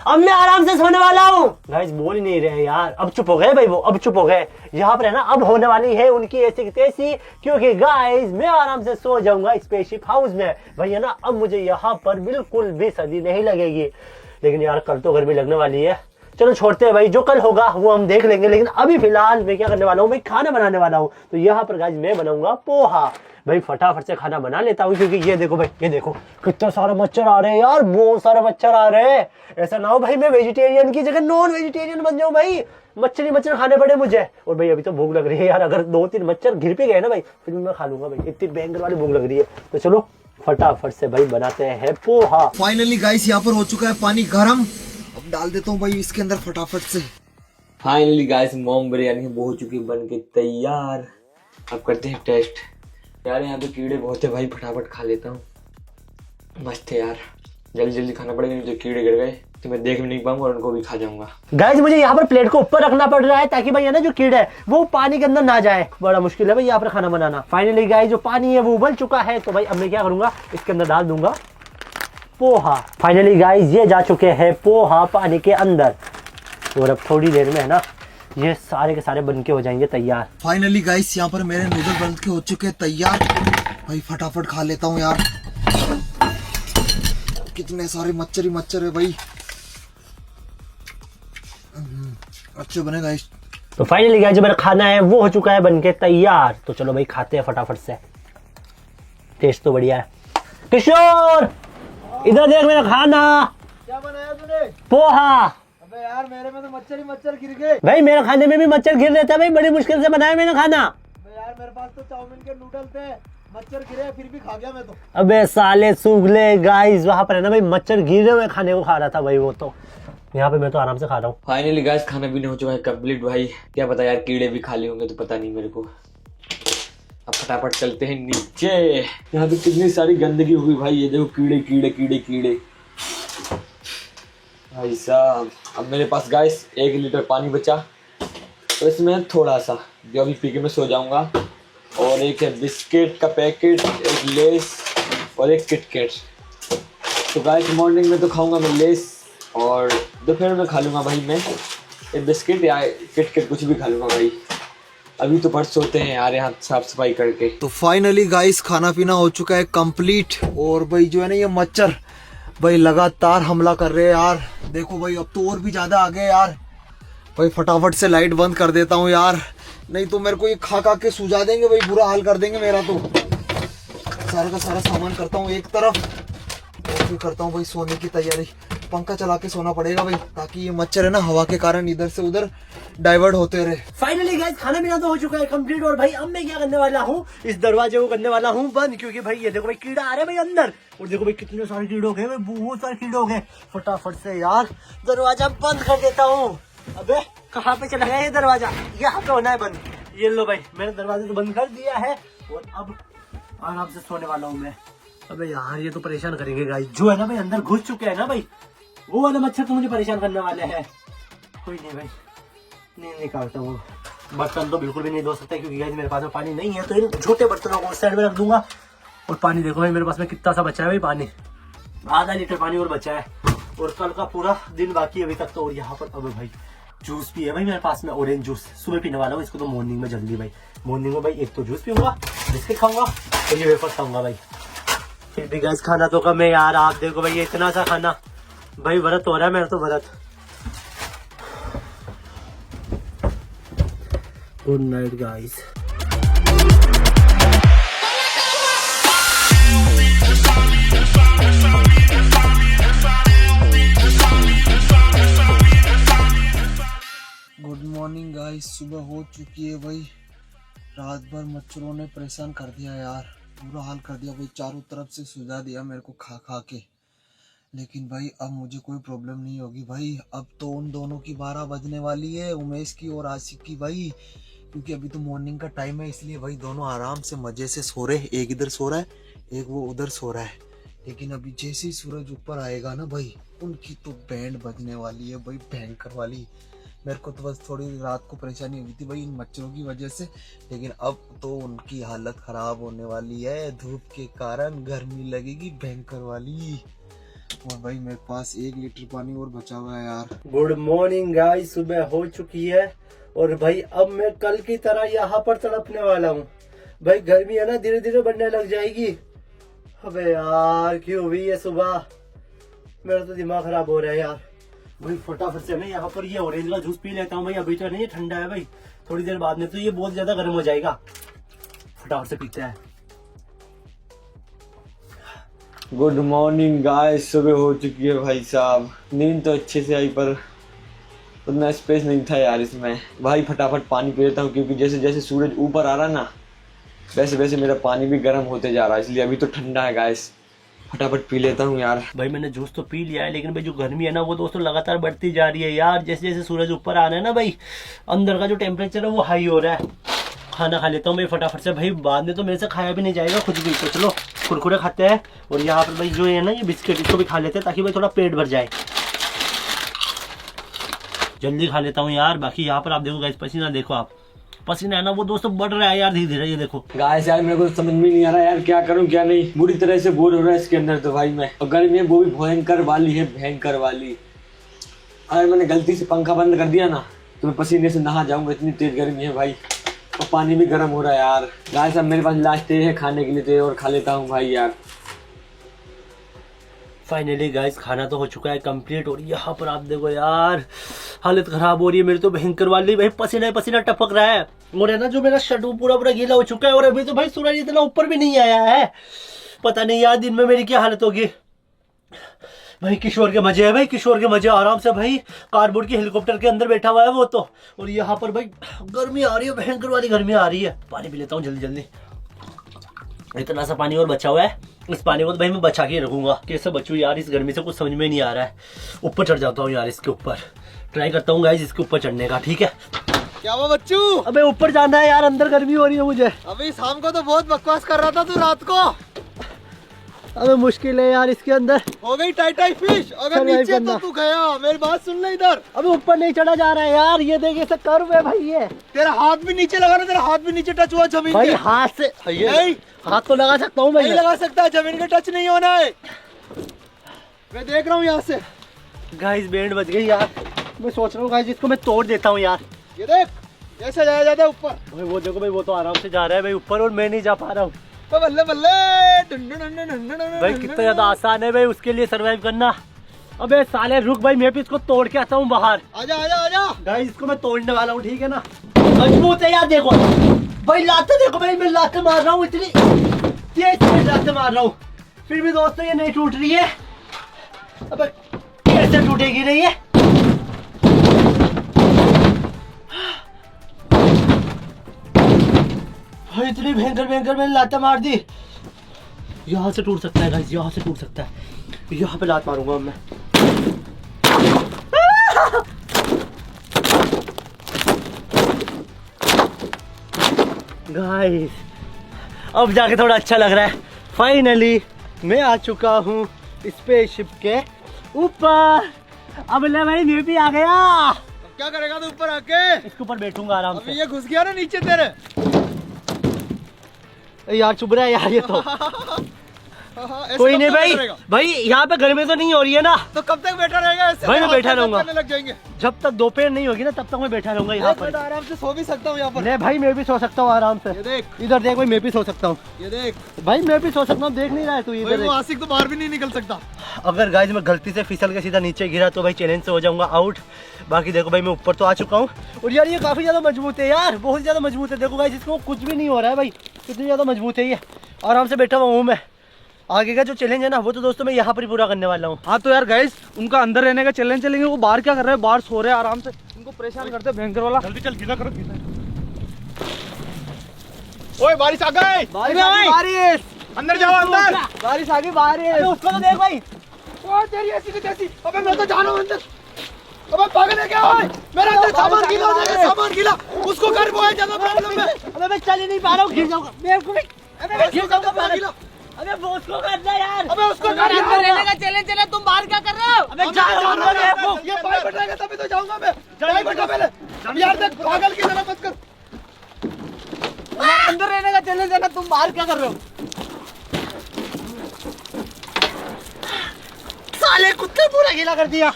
[SPEAKER 1] अब मैं आराम से सोने वाला हूँ। गाइस बोल ही नहीं रहे यार, अब चुप हो गए भाई, वो अब चुप हो गए। यहाँ पर है ना अब होने वाली है उनकी ऐसी की तैसी, क्योंकि गाइस मैं आराम से सो जाऊंगा स्पेसशिप हाउस में भाई, है ना। अब मुझे यहाँ पर बिल्कुल भी सर्दी नहीं लगेगी, लेकिन यार कल तो गर्मी लगने वाली है। चलो छोड़ते हैं भाई, जो कल होगा वो हम देख लेंगे। लेकिन अभी फिलहाल मैं क्या करने वाला हूँ भाई, खाना बनाने वाला हूँ। तो यहाँ पर गाइस मैं बनाऊंगा पोहा भाई। फटाफट से खाना बना लेता हूँ, क्योंकि ये देखो भाई, ये देखो कितना सारा मच्छर आ रहे हैं यार, बहुत सारे मच्छर आ रहे हैं। ऐसा ना हो भाई मैं वेजिटेरियन की जगह नॉन वेजिटेरियन बन जाऊँ भाई, मच्छर खाने पड़े मुझे। और भाई अभी तो भूख लग रही है यार, अगर 2-3 मच्छर घिर पे गए ना भाई फिर मैं खा लूंगा भाई, इतनी भयंकर वाली भूख लग रही है। तो चलो फटाफट से भाई बनाते हैं पोहा।
[SPEAKER 2] फाइनली गाइस यहाँ पर हो चुका है पानी गरम, अब डाल देता हूँ भाई इसके अंदर फटाफट से।
[SPEAKER 3] फाइनली गाइस मोम बिरयानी हो चुकी बन के तैयार। अब करते हैं टेस्ट। यार यहाँ पे कीड़े बहुत है भाई, फटाफट खा लेता हूँ। मस्त है यार, जल्दी जल्दी खाना पड़ेगा, नहीं तो कीड़े गिर गए तो मैं देख भी नहीं पाऊंगा और उनको भी खा जाऊंगा।
[SPEAKER 1] गाइस मुझे यहाँ पर प्लेट को ऊपर रखना पड़ रहा है ताकि भाई है ना जो कीड़ा है वो पानी के अंदर ना जाए, बड़ा मुश्किल है भाई यहाँ पर खाना बनाना। फाइनली गाइस जो पानी है वो उबल चुका है, तो भाई अब मैं क्या करूंगा, इसके अंदर डाल दूंगा पोहा। फाइनली गाइस ये जा चुके हैं पोहा पानी के अंदर, और अब थोड़ी देर में है ना ये सारे के सारे बनके हो जाएंगे तैयार।
[SPEAKER 2] फाइनली गाइस यहाँ पर मेरे नूडल बन के हो चुके हैं तैयार भाई, फटाफट खा लेता हूँ यार। कितने सारे मच्छर ही मच्छर है भाई, अच्छे बने गाइस।
[SPEAKER 1] तो फाइनली गाइस जो मेरा खाना है वो हो चुका है बनके तैयार। तो चलो भाई खाते हैं फटाफट से, टेस्ट तो बढ़िया है। किशोर इधर देख मेरा खाना।
[SPEAKER 2] क्या बनाया तूने?
[SPEAKER 1] पोहा।
[SPEAKER 2] अबे यार मेरे में तो मच्छर ही मच्छर गिर गए।
[SPEAKER 1] भाई मेरे खाने में भी मच्छर गिर रहे थे भाई, बड़ी मुश्किल से बनाया मैंने खाना।
[SPEAKER 2] यार मेरे पास तो चाउमीन के नूडल थे, मच्छर गिरे फिर भी खा गया मैं तो।
[SPEAKER 1] अबे साले सूगले गाइस, वहां पर है ना भाई मच्छर गिरे हुए खाने को खा रहा था भाई वो, तो यहाँ पे मैं तो आराम से खा रहा हूँ।
[SPEAKER 3] फाइनली गाइस खाना पीना हो चुका है कंप्लीट भाई। क्या पता यार कीड़े भी खा लिए होंगे तो पता नहीं मेरे को। अब फटाफट चलते हैं नीचे। यहाँ पे कितनी सारी गंदगी हुई भाई, ये देखो कीड़े कीड़े कीड़े कीड़े भाई साहब। अब मेरे पास गाइस 1 लीटर पानी बचा, तो इसमें थोड़ा सा जो अभी पी के मैं सो जाऊंगा, और एक है बिस्किट का पैकेट, एक लेस और एक किटकैट। तो गाइस मॉर्निंग में तो खाऊंगा मैं लेस, और दोपहर में खा लूँगा भाई मैं एक बिस्किट या किटकैट, कुछ भी खा लूँगा भाई। अभी तो बस सोते हैं यार यहाँ साफ सफाई करके।
[SPEAKER 2] तो फाइनली गाइस खाना पीना हो चुका है कंप्लीट, और भाई जो है ना ये मच्छर भाई लगातार हमला कर रहे हैं यार। देखो भाई अब तो और भी ज्यादा आ गए यार। भाई फटाफट से लाइट बंद कर देता हूँ यार, नहीं तो मेरे को ये खा खा के सुझा देंगे भाई, बुरा हाल कर देंगे मेरा। तो सारा का सारा सामान करता हूँ एक तरफ, और फिर करता हूँ भाई सोने की तैयारी। पंखा चला के सोना पड़ेगा भाई, ताकि ये मच्छर है ना हवा के कारण इधर से उधर डाइवर्ट होते रहे।
[SPEAKER 1] फाइनली गाइस खाना पीना तो हो चुका है कंप्लीट, और भाई अब मैं क्या करने वाला हूँ, इस दरवाजे को करने वाला हूँ बंद, क्योंकि भाई ये देखो भाई कीड़ा आ रहे भाई अंदर, और देखो भाई कितने सारे कीड़े हो गए भाई, बहुत सारे कीड़े हो गए। फटाफट से यार दरवाजा बंद कर देता हूँ। अबे कहाँ पे चला गया ये दरवाजा, यहाँ पे होना है बंद। ये लो भाई मैंने दरवाजा तो बंद कर दिया है, और अब आराम से सोने वाला हूँ मैं। अबे यार ये तो परेशान करेंगे गाइस, जो है ना भाई अंदर घुस चुके हैं ना भाई, वो वाला मच्छर तो मुझे परेशान करने वाले हैं। कोई नहीं भाई, नहीं निकालता हूँ। बर्तन तो बिल्कुल भी नहीं धो सकता, क्योंकि गाइस मेरे पास में पानी नहीं है, तो इन छोटे बर्तनों को साइड में रख दूंगा। और पानी देखो भाई मेरे पास में कितना सा बचा है भाई, पानी आधा लीटर पानी और बचा है, और कल का पूरा दिन बाकी है अभी तक तो। और यहाँ पर अब भाई जूस भी है भाई मेरे पास में, ऑरेंज जूस सुबह पीने वाला हूँ इसको, तो मॉर्निंग में जल्दी भाई। मॉर्निंग में भाई एक तो जूस पीऊंगा, बिस्किट खाऊंगा और ये वेफर खाऊंगा भाई। फिर भी गैस खाना तो कम है यार, आप देखो भाई ये इतना सा खाना भाई, व्रत हो रहा है मेरा तो व्रत। Good night guys.
[SPEAKER 2] Good morning guys, सुबह हो चुकी है भाई। रात भर मच्छरों ने परेशान कर दिया यार, बुरा हाल कर दिया भाई, चारों तरफ से सुझा दिया मेरे को खा खा के। लेकिन भाई अब मुझे कोई प्रॉब्लम नहीं होगी भाई। अब तो उन दोनों की 12 बजने वाली है, उमेश की और आशिक की भाई, क्योंकि अभी तो मॉर्निंग का टाइम है, इसलिए भाई दोनों आराम से मजे से सो रहे। एक इधर सो रहा है, एक वो उधर सो रहा है। लेकिन अभी जैसे ही सूरज ऊपर आएगा ना भाई, उनकी तो बैंड बजने वाली है भाई, भयंकर वाली। मेरे को तो बस थोड़ी रात को परेशानी हुई थी भाई इन मच्छरों की वजह से, लेकिन अब तो उनकी हालत खराब होने वाली है। धूप के कारण गर्मी लगेगी भयंकर वाली। और भाई मेरे पास 1 लीटर पानी और बचा हुआ है यार।
[SPEAKER 1] गुड मॉर्निंग गाइस, सुबह हो चुकी है, और भाई अब मैं कल की तरह यहाँ पर तड़पने वाला हूँ भाई। गर्मी है ना धीरे धीरे बढ़ने लग जाएगी। अबे यार क्यों हुई है सुबह, मेरा तो दिमाग खराब हो रहा है यार। भाई फटाफट से मैं यहाँ पर ये ऑरेंज का जूस पी लेता हूँ भाई, अभी तो नहीं ठंडा है भाई, थोड़ी देर बाद में तो ये बहुत ज्यादा गर्म हो जाएगा। फटाफट से पीते हैं।
[SPEAKER 3] गुड मॉर्निंग गाइस, सुबह हो चुकी है भाई साहब। नींद तो अच्छे से आई, पर उतना स्पेस नहीं था यार इसमें। भाई फटाफट पानी पी लेता हूँ, क्योंकि जैसे जैसे सूरज ऊपर आ रहा है ना, वैसे वैसे मेरा पानी भी गर्म होते जा रहा है, इसलिए अभी तो ठंडा है गाइस। फटाफट पी लेता हूँ यार।
[SPEAKER 1] भाई मैंने जूस तो पी लिया है, लेकिन भाई जो गर्मी है ना वो दोस्तों लगातार बढ़ती जा रही है यार। जैसे जैसे सूरज ऊपर आ रहा है ना भाई, अंदर का जो टेम्परेचर है वो हाई हो रहा है। खाना खा लेता हूँ मैं फटाफट से भाई, बाद में तो मेरे से खाया भी नहीं जाएगा कुछ भी। तो चलो कुरकुरे खाते हैं, और यहाँ पर भाई जो है ना ये बिस्किट, इसको भी खा लेते हैं, ताकि भाई थोड़ा पेट भर जाए। जल्दी खा लेता हूँ यार। बाकी यहाँ पर आप देखो गाइस, पसीना देखो आप, पसीना है ना वो दोस्तों बढ़ रहा है यार धीरे धीरे। ये देखो
[SPEAKER 3] गाइस यार मेरे को तो समझ में नहीं आ रहा यार, क्या करूं क्या नहीं, बुरी तरह से बोर हो रहा है इसके अंदर तो भाई मैं। और गर्मी है वो भी भयंकर वाली है, भयंकर वाली। अगर मैंने गलती से पंखा बंद कर दिया ना, तो मैं पसीने से नहा जाऊंगा, इतनी तेज गर्मी है भाई। और पानी भी गर्म हो रहा है यार। गाइस अब मेरे पास लास्ट है खाने के लिए, तो और खा लेता हूँ भाई यार।
[SPEAKER 1] फाइनली गाइस खाना तो हो चुका है कंप्लीट, और यहाँ पर आप देखो यार हालत खराब हो रही है मेरी तो भयंकर वाली भाई। पसीना पसीना टपक रहा है, और है ना जो मेरा शर्ट पूरा पूरा गीला हो चुका है, और अभी तो भाई सूरज इतना ऊपर भी नहीं आया है। पता नहीं यार दिन में मेरी क्या हालत होगी भाई। किशोर के मजे है भाई, किशोर के मजे, आराम से भाई कार्डबोर्ड के हेलीकॉप्टर के अंदर बैठा हुआ है वो तो। और यहाँ पर भाई गर्मी आ रही है, भयंकर वाली गर्मी आ रही है। पानी पी लेता हूँ जल्दी जल्दी, इतना सा पानी और बचा हुआ है। इस पानी को तो भाई मैं बचा के रखूंगा। कैसे बचूं यार इस गर्मी से, कुछ समझ में नहीं आ रहा है। ऊपर चढ़ जाता हूँ यार, इसके ऊपर ट्राई करता हूँ गाइस, इसके ऊपर चढ़ने का। ठीक है
[SPEAKER 2] क्या हुआ बच्चू?
[SPEAKER 1] अबे ऊपर जाना है यार, अंदर गर्मी हो रही है मुझे।
[SPEAKER 2] अभी शाम को तो बहुत बकवास कर रहा था तू रात को।
[SPEAKER 1] अबे मुश्किल है यार इसके अंदर।
[SPEAKER 2] हो गई टाइट टाइट फिश। अगर
[SPEAKER 1] survive
[SPEAKER 2] नीचे
[SPEAKER 1] करना।
[SPEAKER 2] तो तू गया, मेरी बात सुन ले इधर।
[SPEAKER 1] अबे ऊपर नहीं चढ़ा जा रहा है यार, ये देख ऐसा कर्व है भाई। ये
[SPEAKER 2] तेरा हाथ भी नीचे लगा ना, तेरा हाथ भी नीचे टच हुआ जमीन
[SPEAKER 1] भाई
[SPEAKER 2] के।
[SPEAKER 1] हाथ से
[SPEAKER 2] नहीं
[SPEAKER 1] हाथ तो लगा सकता हूँ मैं।
[SPEAKER 2] नहीं लगा सकता, जमीन के टच नहीं होना है। मैं देख रहा हूँ यहाँ से।
[SPEAKER 1] गाइस बैंड बज गई यार। मैं सोच रहा हूँ गाइस इसको मैं तोड़ देता हूँ यार।
[SPEAKER 2] ये देख ऐसे जाया जाता है ऊपर।
[SPEAKER 1] भाई वो देखो भाई, वो तो आराम से जा रहा है भाई ऊपर, और मैं नहीं जा पा रहा हूँ।
[SPEAKER 2] बल्ले बल्ले।
[SPEAKER 1] भाई कितना ज्यादा आसान है भाई उसके लिए सरवाइव करना। अबे साले रुक भाई, मैं भी इसको तोड़ के आता हूँ बाहर।
[SPEAKER 2] आजा आजा आजा।
[SPEAKER 1] गाइस इसको मैं तोड़ने वाला हूँ, ठीक है ना। मजबूत है यार, देखो भाई लाते देखो भाई, मैं लाते मार रहा हूँ, इतनी तेज लाते मार रहा हूँ, फिर भी दोस्तों ये नहीं टूट रही है। अबे कैसे टूटेगी नहीं है। भाई इतनी भयंकर भयंकर मैंने लाते मार दी। यहाँ से टूट सकता है गाइस, यहाँ से टूट सकता है। यहाँ पे लात मारूंगा मैं। गाइस अब जाके थोड़ा अच्छा लग रहा है। फाइनली मैं आ चुका हूँ स्पेसशिप के ऊपर। अब ले भाई मैं भी आ गया।
[SPEAKER 2] अब क्या करेगा तू ऊपर आके?
[SPEAKER 1] इसके ऊपर बैठूंगा आराम
[SPEAKER 2] अभी
[SPEAKER 1] से।
[SPEAKER 2] ये घुस गया ना नीचे तेरे।
[SPEAKER 1] यार चुभ रहा है यार ये तो।
[SPEAKER 2] ऐसे
[SPEAKER 1] कोई
[SPEAKER 2] कब
[SPEAKER 1] नहीं
[SPEAKER 2] तक
[SPEAKER 1] भाई,
[SPEAKER 2] बैठा रहेगा?
[SPEAKER 1] भाई यहाँ पे गर्मी तो नहीं हो रही है ना।
[SPEAKER 2] तो कब तक बैठा रहेगा ऐसे?
[SPEAKER 1] भाई मैं
[SPEAKER 2] हाथ
[SPEAKER 1] बैठा
[SPEAKER 2] पैर
[SPEAKER 1] रहूंगा।
[SPEAKER 2] करने लग जाएंगे।
[SPEAKER 1] जब तक दोपहर नहीं होगी ना तब तक मैं बैठा रहूंगा यहाँ
[SPEAKER 2] मैं
[SPEAKER 1] पर।
[SPEAKER 2] तो आराम से सो भी सकता हूँ यहाँ पर।
[SPEAKER 1] ले भाई मैं भी सो सकता हूँ आराम से।
[SPEAKER 2] ये देख
[SPEAKER 1] इधर देख भाई, मैं भी सो सकता हूँ।
[SPEAKER 2] ये देख
[SPEAKER 1] भाई मैं भी सो सकता हूँ, देख नहीं रहा है तू
[SPEAKER 2] भाई
[SPEAKER 1] इधर
[SPEAKER 2] वो
[SPEAKER 1] देख।
[SPEAKER 2] आशिक तो बाहर भी नहीं निकल सकता।
[SPEAKER 1] अगर गाइस मैं गलती से फिसल के सीधा नीचे गिरा तो भाई चैलेंज से हो जाऊंगा आउट। बाकी देखो भाई मैं ऊपर तो आ चुका हूँ, और यार ये काफी ज्यादा मजबूत है यार, बहुत ज्यादा मजबूत है। देखो गाइस इसको कुछ भी नहीं हो रहा है भाई, कितनी ज्यादा मजबूत है ये। आराम से बैठा हुआ हूँ मैं। आगे का जो चैलेंज है ना वो तो दोस्तों मैं यहाँ पर ही पूरा करने वाला हूँ।
[SPEAKER 4] हाँ तो यार गाइस उनका अंदर रहने का चैलेंज चलेंगे। वो बाहर क्या कर रहे हैं? बाहर सो रहे हैं आराम से, उनको परेशान करते हैं भयंकर वाला।
[SPEAKER 2] जल्दी चल, गीला करो गीला। ओए बारिश आ गई।
[SPEAKER 4] बारिश
[SPEAKER 2] अंदर जाओ अंदर।
[SPEAKER 4] बारिश आ गई बारिश।
[SPEAKER 1] उसको तो देख भाई।
[SPEAKER 2] ओ तेरी ऐसी की तैसी। अबे मैं तो जा रहा हूँ अंदर। अबे पागल है क्या? ओए मेरा अंदर सामान गीला हो जाएगा, सामान गीला। उसको कर वो है ज्यादा प्रॉब्लम है।
[SPEAKER 1] अबे मैं चल ही नहीं पा रहा हूँ, गिर जाऊंगा मैं।
[SPEAKER 2] अबे मैं गिर जाऊंगा पागल गीला।
[SPEAKER 1] अबे वो उसको करना यार।
[SPEAKER 2] अबे उसको कर
[SPEAKER 4] अंदर रहने का चैलेंज चला, तुम बाहर क्या कर रहे हो?
[SPEAKER 1] अबे जा रहा हूँ मैं आपको।
[SPEAKER 2] ये पाई बैठाएगा तभी तो जाऊंगा मैं। पाई बैठा पहले। यार देख पागल की तरह मत कर।
[SPEAKER 4] अंदर रहने का चैलेंज है ना, तुम बाहर क्या कर रहे हो?
[SPEAKER 1] साले कुत्ते पूरा गीला कर दिया।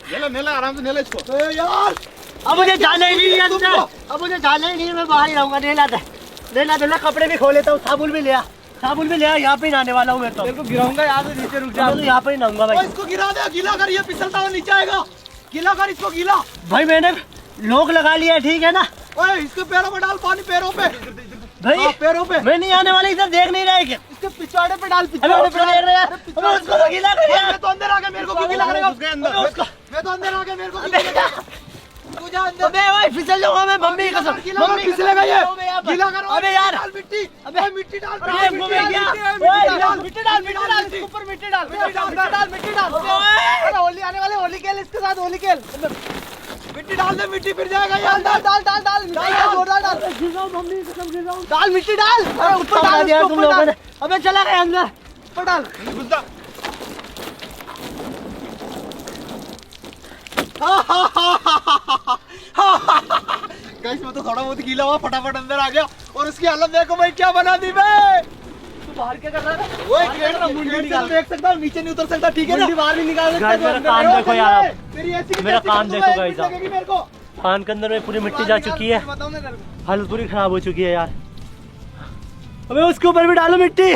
[SPEAKER 2] नेला नेला आराम से नेला इसको। ए यार
[SPEAKER 1] अब मुझे जाना ही नहीं है अंदर, अब मुझे जाना ही नहीं है, मैं बाहर ही रहूंगा। नहीं ला कपड़े भी खो लेता हूँ, साबुन भी लिया, साबुन भी लिया। यहाँ पे ही नहाने वाला हूँ मैं तो।
[SPEAKER 4] तेरे को गिराऊंगा यहाँ से, नीचे रुक जा।
[SPEAKER 1] मैं तो यहाँ पे ही नहाऊंगा
[SPEAKER 2] ओए
[SPEAKER 1] भाई।
[SPEAKER 2] इसको गिरा दे, गीला कर, ये फिसलता हुआ नीचे आएगा। गीला कर इसको, गीला।
[SPEAKER 1] भाई मैंने लोग लगा लिया है, ठीक है ना।
[SPEAKER 2] ओए इसके पैरों में डाल पानी, पैरों पे।
[SPEAKER 1] भाई
[SPEAKER 2] हाँ, पैरों पे।
[SPEAKER 1] मैं नहीं आने वाला, इधर देख नहीं रहा है क्या?
[SPEAKER 2] इसके पिछवाड़े पे डाल,
[SPEAKER 1] अबे
[SPEAKER 2] पिछवाड़े
[SPEAKER 1] उसको देख रहा है, अबे उसको तो गीला कर यार।
[SPEAKER 2] मैं तो अंदर आ गया, मेरे को भी गीला करेगा।
[SPEAKER 1] अबे उसको
[SPEAKER 2] मैं तो अंदर आ गया, मेरे को भी गीला करेगा। तू जा अंदर।
[SPEAKER 1] अबे ओए फिसल जाऊंगा मैं, मम्मी की कसम।
[SPEAKER 2] गीला कर,
[SPEAKER 1] मम्मी
[SPEAKER 2] फिसलेगा ये।
[SPEAKER 1] गीला
[SPEAKER 2] गीला कर।
[SPEAKER 1] अबे यार
[SPEAKER 2] डाल मिट्टी।
[SPEAKER 1] अबे
[SPEAKER 2] ओए मिट्टी डाल,
[SPEAKER 1] अरे
[SPEAKER 2] मिट्टी
[SPEAKER 1] वो
[SPEAKER 2] डाल,
[SPEAKER 1] मैं क्या?
[SPEAKER 2] मिट्टी डाल,
[SPEAKER 1] ओए,
[SPEAKER 2] डाल,
[SPEAKER 1] मिट्टी डाल,
[SPEAKER 2] मिट्टी डाल,
[SPEAKER 4] इसके ऊपर मिट्टी डाल,
[SPEAKER 2] मिट्टी डाल,
[SPEAKER 4] मिट्टी डाल, मिट्टी डाल।
[SPEAKER 1] ओए।
[SPEAKER 4] अरे होली आने वाले, होली खेल इसके साथ, होली खेल।
[SPEAKER 2] मिट्टी डाल दे, मिट्टी फिर जाएगा ये
[SPEAKER 4] डाल
[SPEAKER 2] अंदर।
[SPEAKER 4] डाल डाल डाल डाल, मिट्टी डाल, जोरदार डाल।
[SPEAKER 1] गिर जाऊँ, मम्मी की कसम गिर जाऊँ।
[SPEAKER 4] डाल मिट्टी डाल। अरे ऊपर
[SPEAKER 1] बता
[SPEAKER 4] डाल,
[SPEAKER 1] दिया
[SPEAKER 4] उसके
[SPEAKER 1] तुम
[SPEAKER 4] ऊपर
[SPEAKER 1] लोगों
[SPEAKER 4] डाल,
[SPEAKER 1] ने। अबे चला गया अंदर।
[SPEAKER 4] ऊपर डाल।
[SPEAKER 2] घुस जा। गाइस मैं तो थोड़ा बहुत गीला हुआ, फटाफट अंदर आ गया, और उसकी हालत देखो भाई क्या बना दी बे।
[SPEAKER 4] तू बाहर क्या कर रहा था?
[SPEAKER 2] ओए
[SPEAKER 4] बाहर
[SPEAKER 2] गेट
[SPEAKER 4] क्या कर रहा?
[SPEAKER 2] गेट
[SPEAKER 4] मुंडी
[SPEAKER 2] से
[SPEAKER 4] निकाल।
[SPEAKER 2] देख सकता हूँ, नीचे नहीं उतर सकता, ठीक है ना?
[SPEAKER 4] मुंडी बाहर भी निकाल सकता है,
[SPEAKER 1] गाइस, मेरा
[SPEAKER 4] अंदर
[SPEAKER 1] काम
[SPEAKER 4] रहो।
[SPEAKER 1] देखो यार आप।
[SPEAKER 2] तेरी ऐसी की
[SPEAKER 1] मेरा
[SPEAKER 2] तैसी
[SPEAKER 1] काम
[SPEAKER 2] कर
[SPEAKER 1] देखो
[SPEAKER 2] दूंगा,
[SPEAKER 1] गाइस आप।
[SPEAKER 2] लगेगी मेरे को।
[SPEAKER 1] खान के अंदर में पूरी मिट्टी जा चुकी है,
[SPEAKER 4] बताओ ना तेरे को।
[SPEAKER 1] हालत पूरी खराब हो चुकी है यार। अबे उसके ऊपर भी डालो मिट्टी।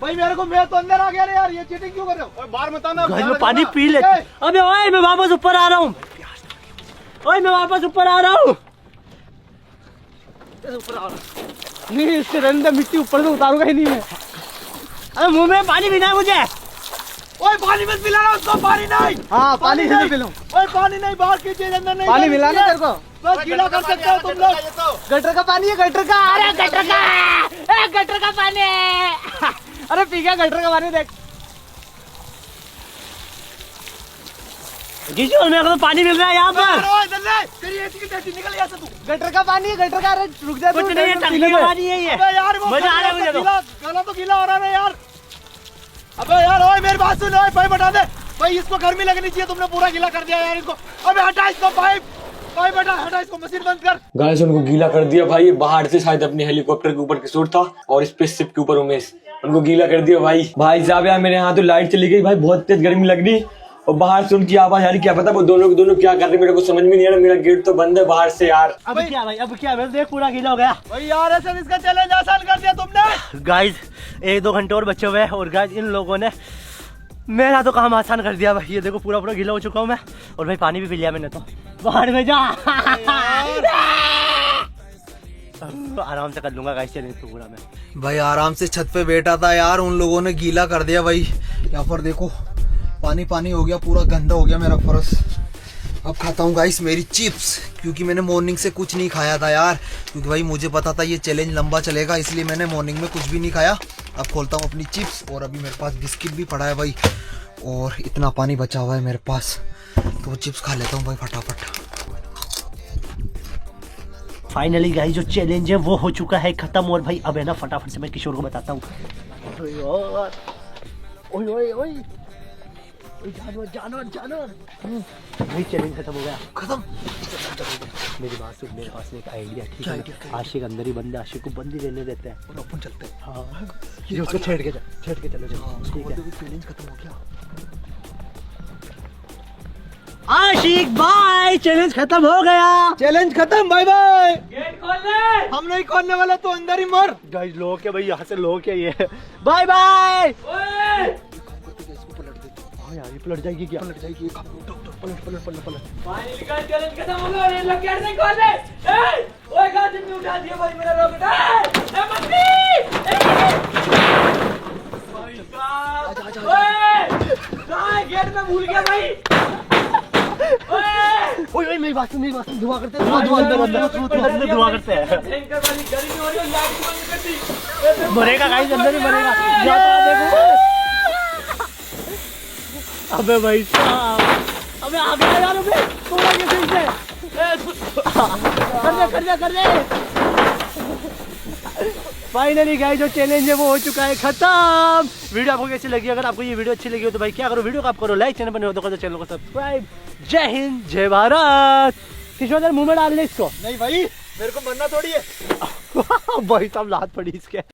[SPEAKER 2] भाई मेरे को, मैं तो अंदर आ गया रे यार, ये चीटिंग क्यों कर रहे हो? ओए बाहर मत आना।
[SPEAKER 1] गाइस मैं पानी पी ले। अबे ओए मैं वापस ऊपर आ रहा हूँ। ओए मैं वापस ऊपर आ रहा हूँ।
[SPEAKER 4] नहीं इसके रहने दे, मिट्टी ऊपर से उतारूंगा ही नहीं मैं।
[SPEAKER 1] अबे मुंह में पानी पीना है मुझे।
[SPEAKER 2] ओए पानी मत पिलाना उसको, पानी नहीं।
[SPEAKER 4] हाँ पानी
[SPEAKER 2] नहीं।
[SPEAKER 4] से पिलाऊं।
[SPEAKER 2] ओए पानी नहीं, बाहर की चीज अंदर नहीं।
[SPEAKER 4] पानी मिलाना तेरे को?
[SPEAKER 2] बस गीला कर सकते हो तुम लोग।
[SPEAKER 4] गटर का पानी है, गटर का। अरे गटर का, गटर का पानी है। अरे पी गया गटर का पानी, देख।
[SPEAKER 1] किशोर मेरे को तो पानी मिल रहा है यहाँ पर।
[SPEAKER 2] निकल यहाँ से तू।
[SPEAKER 4] गटर का पानी है, गटर का। अरे रुक जा,
[SPEAKER 1] कुछ नहीं है, टंकी का पानी है ये।
[SPEAKER 2] अबे यार वो
[SPEAKER 1] मजा आ रहा है मुझे तो।
[SPEAKER 2] गला तो गीला हो रहा है यार। अबे यार ओए मेरी बात सुन, ओए पाइप हटा दे भाई, इसको गर्मी लगनी चाहिए, तुमने पूरा गीला कर दिया यार इसको। अबे हटा इसको पाइप, पाइप हटा इसको, मशीन बंद कर।
[SPEAKER 3] गाइस उनको गीला कर दिया भाई, बाहर से शायद अपने हेलीकॉप्टर के ऊपर किशोर था और स्पेसशिप के ऊपर उमेश, उनको गीला कर दिया भाई। भाई साहब यार मेरे यहाँ तो लाइट चली गई भाई, बहुत तेज गर्मी लग रही और बाहर से उनकी आवाज आ रही, क्या पता वो दोनों के दोनों क्या कर रहे मेरे को समझ में नहीं आ रहा, मेरा गेट तो बंद है बाहर से यार।
[SPEAKER 1] अब क्या भाई, अब क्या, देख पूरा गीला हो गया
[SPEAKER 2] भाई यार ऐसे इसका चैलेंज आसान कर दिया तुमने।
[SPEAKER 1] गाइस। 1-2 घंटे और बचे हुए हैं और गाइस इन लोगों ने मेरा तो काम आसान कर दिया भाई। ये देखो पूरा पूरा गीला हो चुका हूँ मैं और भाई पानी भी पी लिया मैंने तो। बाहर में जा आराम से कर लूंगा गाइस चैलेंज तो पूरा मैं।
[SPEAKER 2] भाई आराम से छत पे बैठा था यार, उन लोगों ने गीला कर दिया भाई। यहाँ पर देखो पानी पानी हो गया, पूरा गंदा हो गया मेरा फर्श। अब खाता हूँ गाइस मेरी चिप्स, क्योंकि मैंने मॉर्निंग से कुछ नहीं खाया था यार, क्योंकि भाई मुझे पता था ये चैलेंज लंबा चलेगा, इसलिए मैंने मॉर्निंग में कुछ भी नहीं खाया। अब खोलता हूँ अपनी चिप्स और अभी मेरे पास बिस्किट भी पड़ा है भाई और इतना पानी बचा हुआ है मेरे पास, तो वो चिप्स खा लेता हूँ भाई फटाफट।
[SPEAKER 1] फाइनली गाइस जो चैलेंज है वो हो चुका है खत्म और भाई अब है ना फटाफट से मैं किशोर को बताता हूँ। ओए ओए ओए जानवर जानवर जानवर भाई चैलेंज खत्म हो गया।
[SPEAKER 2] खत्म।
[SPEAKER 1] मेरी बात सुन, मेरे पास एक आइडिया ठीक है। आशिक अंदर ही बंद है, आशिक को बंद ही रहने देते हैं
[SPEAKER 2] और अपन चलते हैं।
[SPEAKER 1] हाँ ये उसको छेड़ के चलो ठीक है।
[SPEAKER 2] चैलेंज खत्म हो गया।
[SPEAKER 1] आशिक बाय, चैलेंज खत्म हो गया।
[SPEAKER 2] चैलेंज खत्म, बाय बाय।
[SPEAKER 3] गेट खोल ले।
[SPEAKER 2] हम नहीं खोलने वाला, तो अंदर ही मर।
[SPEAKER 1] गाइस लोग क्या भाई, यहाँ से लोग क्या ये बाय बाय। हाँ यार ये पलट जाएगी क्या?
[SPEAKER 2] पलट जाएगी।
[SPEAKER 1] पलट
[SPEAKER 3] पानी निकाल, चैलेंज खत्म हो गया। ये लोग गेट नहीं खोल ले। ए ओए गाड़ी में उठा दिया भाई मेरा रॉकेट। ए मत भाई गेट में भूल गया भाई।
[SPEAKER 1] ओए मेरी बात सुन, दुआ करते हैं, दुआ अंदर दुआ करते हैं।
[SPEAKER 3] भयंकर वाली गर्मी हो रही है, लाइट बंद कर दी।
[SPEAKER 1] मरेगा गाइस, अंदर ही मरेगा। या तो देखो अबे भाई साहब, अबे आ गया यार, अबे थोड़ा ये फिर से कर दे। फाइनली गाइस जो चैलेंज है वो हो चुका है खत्म। वीडियो आपको कैसी लगी? अगर आपको ये वीडियो अच्छी लगी हो तो भाई क्या करो, वीडियो को आप करो लाइक, चैनल पर नहीं हो तो चैनल को सब्सक्राइब। जय हिंद जय भारत। किशोर मुंह में डाल ले इसको।
[SPEAKER 2] नहीं भाई मेरे को मरना थोड़ी है।
[SPEAKER 1] भाई साहब लात पड़ी इसके।